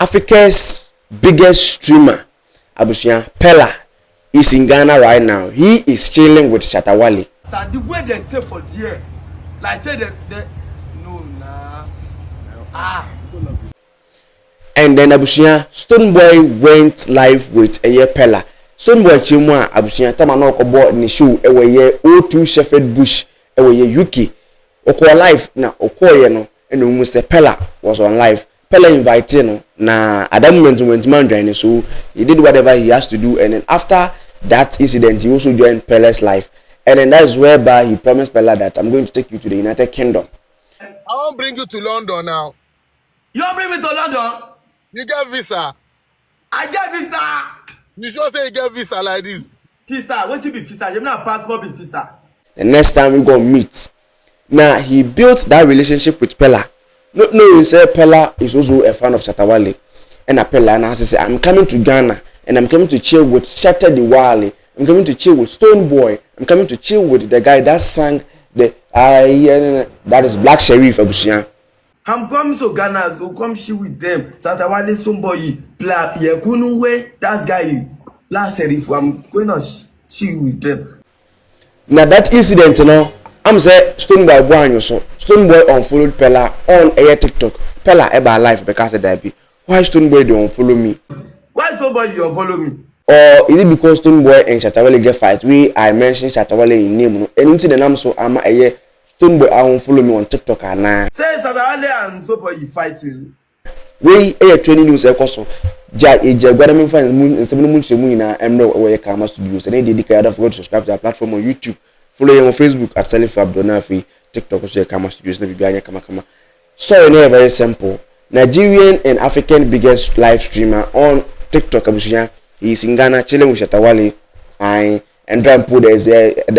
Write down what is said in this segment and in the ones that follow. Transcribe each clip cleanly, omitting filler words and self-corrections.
Africa's biggest streamer, Abusia Peller, is in Ghana right now. He is chilling with Shatta Wale. So the way they stay for there, like say they no nah. And then Abusia Stonebwoy went live with Peller. Stonebwoy chimwa Abusia tama na okobo ni show ewe O2 Shepherd Bush ewe UK. Oko live na okoye no eno Mr. Peller was on live. Peller invited no na at that moment went man join, so he did whatever he has to do, and then after that incident he also joined Peller's life, and then that is whereby he promised Peller that I'm going to take you to the United Kingdom. I won't bring you to London now. You don't bring me to London? You get visa. I get visa. You sure say you get visa like this? Visa, what be visa? You have passport be visa. The next time we go meet. Now he built that relationship with Peller. No, he said Peller is also a fan of Shatta Wale. And Peller and I say, I'm coming to Ghana and I'm coming to chill with Shatta the Wale. I'm coming to chill with Stonebwoy. I'm coming to chill with the guy that sang the that is Black Sheriff Abusia. I'm coming to Ghana, so come chill with them. Shatta Wale somebody Black way that guy Black Sheriff. I'm going to chill with them. Now that incident, you know, I'm say Stonebwoy Bwoy so Stonebwoy unfollowed Peller on air TikTok. Peller ever live because of that. Why Stonebwoy don't unfollow me? Why somebody unfollow me? Or is it because Stonebwoy and Shatta Wale get fight? I mentioned Shatta Wale in name. No, and until the name so I'm a Stonebwoy I unfollow me on TikTok and now. Say Shatta Wale and somebody fighting. We a training news also. Jack Guadamin fans moon and 7 months moon na Emro where Kama Studios, and they dedicate forgot to subscribe to our platform on YouTube. Follow him on Facebook at Salif Abdonafi, TikTok also Kama Studios, maybe Kama. So very simple. Nigerian and African biggest live streamer on TikTok Abusia. He is in Ghana chilling with Shatta Wale. And there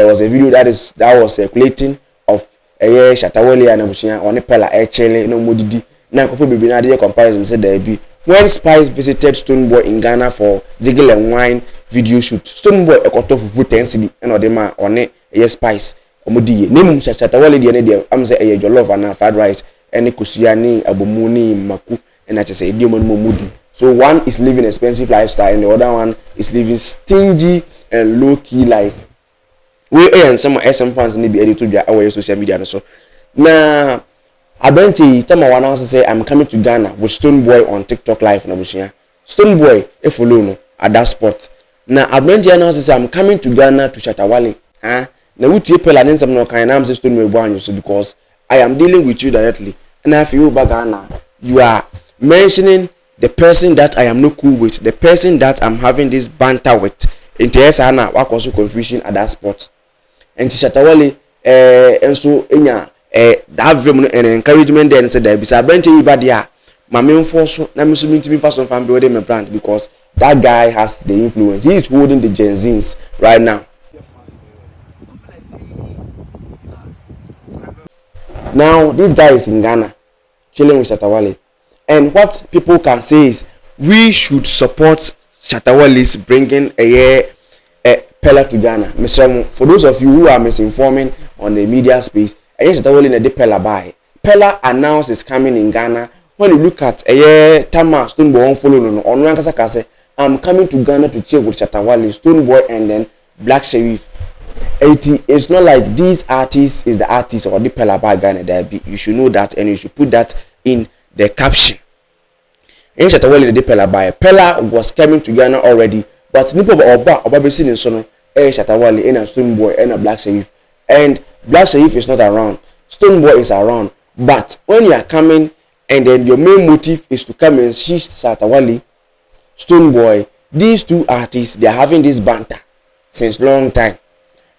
was a video that was circulating of Shatta Wale and Abusia on a Peller chilling no modidi. Now Kofi Bibi na dey comparison said there be when Spice visited Stonebwoy in Ghana for Jiggle and Wine video shoot. Stonebwoy ekoto fufu 10 cedi and odema on a Spice omodi name Shatta Wale dey am say jollof and fried rice and kusiani abomuni maku and I just say idiom modi. So one is living expensive lifestyle and the other one is living stingy and low key life. We and some SM fans need be edited to their our social media so now Abenti tama wana say I'm coming to Ghana with Stonebwoy on TikTok live na bushia. Stonebwoy e follow no at that spot. Na Abenti announce say I'm coming to Ghana to Shatta Wale. Na wutie Peller nsem no kan na am say Stonebwoy Bwoy so because I am dealing with you directly. And if you back Ghana, you are mentioning the person that I am not cool with, the person that I'm having this banter with. Into Esana wa cause confusion at that spot. And Shatta Wale and so enya that very and encouragement there and said there bisa Brent Ibadia my main force na me so meet me first fan building my brand because that guy has the influence. He is holding the Gen Zs right now. Now this guy is in Ghana chilling with Shatta Wale, and what people can say is we should support Shatta Wale's bringing a Peller to Ghana. Mr. For those of you who are misinforming on the media space, Shatta Wale in the Peller buy. Peller announced is coming in Ghana. When you look at Tama Stonebwoy Unfollow no on Rankasa Kase, I'm coming to Ghana to chill with Shatta Wale, Stonebwoy, and then Black Sheriff. It's not like these artists is the artist or the Peller buy Ghana there be. You should know that and you should put that in the caption. And Shatta Wale the Peller buy. Peller was coming to Ghana already, but Nipo Oba be seen in Sono, Shatta Wale and a Stonebwoy and a Black Sheriff. And Black Sheriff is not around. Stonebwoy is around. But when you are coming and then your main motive is to come and see Shatta Wale, Stonebwoy, these two artists, they are having this banter since long time.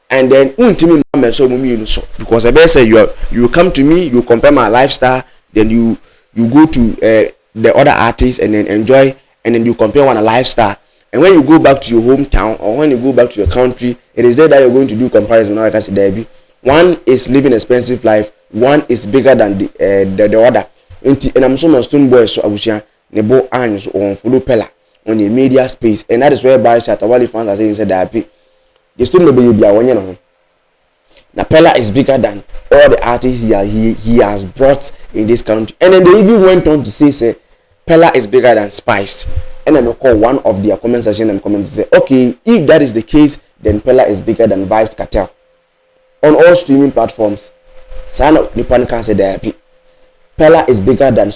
And then because I better say you come to me, you compare my lifestyle, then you go to the other artists and then enjoy, and then you compare one lifestyle. And when you go back to your hometown or when you go back to your country, it is there that you're going to do comparison. Now I can see there be one is living expensive life, one is bigger than the other. And I'm so much Stonebwoy so Abusia nebo anyo on follow Peller on the media space, and that is whereby Shatta Wale fans are saying said that the Stonebwoy be a no. Now Peller is bigger than all the artists he has brought in this country. And then they even went on to say Peller is bigger than Spice. And I call one of their comment section and comment say, okay, if that is the case, then Peller is bigger than Vybz Kartel. On all streaming platforms, Sana Nipan can say that Peller is bigger than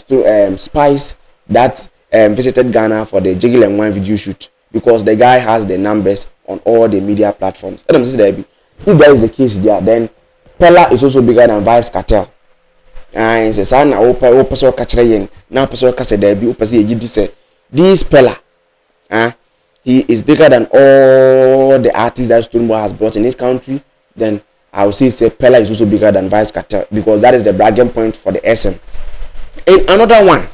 Spice that visited Ghana for the Jiggle and Wine video shoot, because the guy has the numbers on all the media platforms. And I'm saying that if that is the case there, then Peller is also bigger than Vybz Kartel. And say Sana person catch yen now person catch there be person this Peller, he is bigger than all the artists that Stonebwoy has brought in this country. Then I would say Peller is also bigger than Vybz Kartel, because that is the bragging point for the SM. And another one,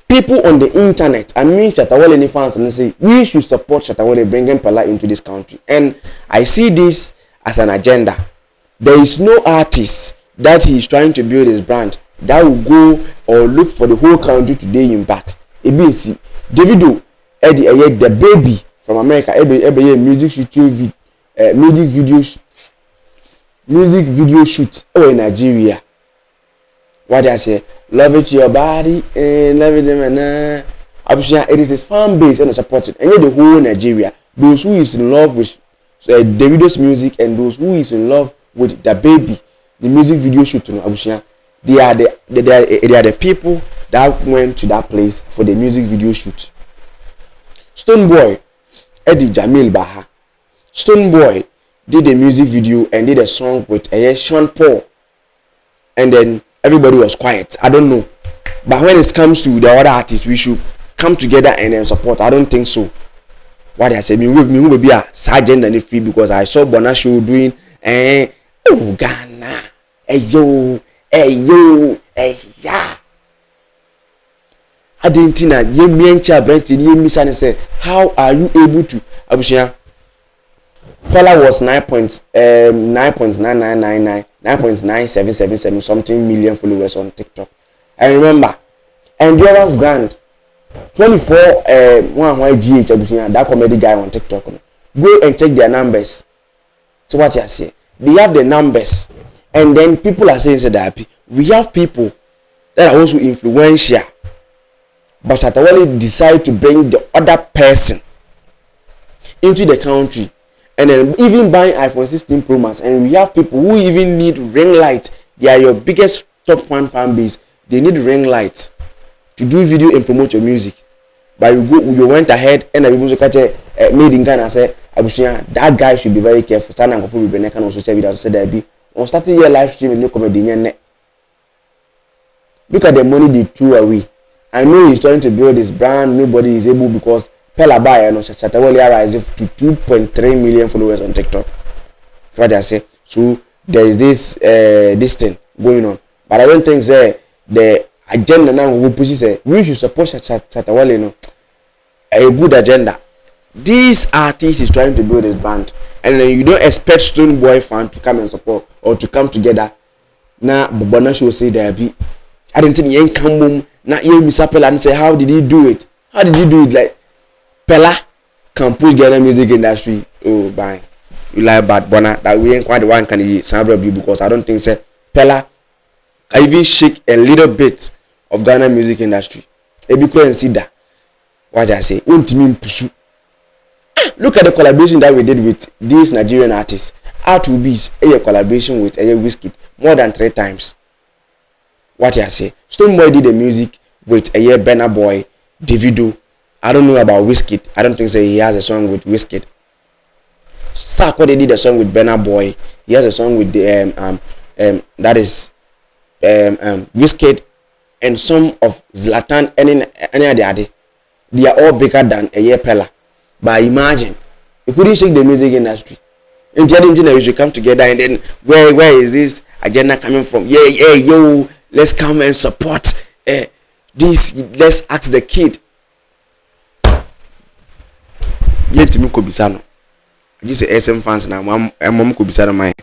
people on the internet, I mean Shatta Wale fans, and they say we should support Shatta Wale bringing Peller into this country. And I see this as an agenda. There is no artist that he is trying to build his brand that will go or look for the whole country to day him back. ABC Davido the baby from America music video shoot in Nigeria. What I say, love it your body and love it and it is his fan base and support it. And the whole Nigeria, those who is in love with Davido's music and those who is in love with the baby, the music video shoot they are the people that went to that place for the music video shoot. Stonebwoy, Eddie Jamil Baha. Stonebwoy did a music video and did a song with Sean Paul, and then everybody was quiet. I don't know, but when it comes to the other artists, we should come together and then support. I don't think so. What I said, me will be a sergeant and free, because I saw Bona show doing oh Ghana, hey yo, yeah. I didn't think that you mention Brenton, you miss and say, how are you able to? Abushia Peller was 9.9777 something million followers on TikTok. I remember, Endurance Grand 24 1YGH Abushia, that comedy guy on TikTok. Go and check their numbers. So what you say? They have the numbers, and then people are saying that we have people that are also influential. But Shatta Wale decide to bring the other person into the country, and then even buying iPhone 16 Pro Max. And we have people who even need ring light. They are your biggest top one fan base. They need ring light to do video and promote your music. But you went ahead and people catch made in Ghana say, that guy should be very careful. Sana go for be can also share with us say there be on starting your live stream and no comedy. Look at the money they threw away. I know he's trying to build his brand. Nobody is able, because Peller buy and Shatta Wale rise to 2.3 million followers on TikTok. What I say. So there is this thing going on, but I don't think the agenda now will push say we should support Shatta Wale. A good agenda. This artist is trying to build his brand, and then you don't expect Stonebwoy fan to come and support or to come together. Now Bobana should say there be. I didn't think he come home. Now you Mr. Peller and say, how did he do it? How did he do it? Like Peller can push Ghana music industry. Oh, bye. You like bad Bona that we ain't quite the one can eat because I don't think Peller can even shake a little bit of Ghana music industry. Ebiko and see that. What I say, look at the collaboration that we did with these Nigerian artists. R2B's a collaboration with a Whiskey more than 3 times. What I say, Stonebwoy did the music with a Burna Boy, Davido. I don't know about Whiskey. I don't think he has a song with Whiskey. Sako they did a song with Burna Boy. He has a song with the that is Whiskey and some of Zlatan and any other. They are all bigger than a Peller. But imagine, you couldn't shake the music industry. And the other thing that we should come together, and then where is this agenda coming from? Yeah, yo, let's come and support this. Let's ask the kid. Yet to me, Kobisano. I just say SM fans now. I'm Kobisano, my.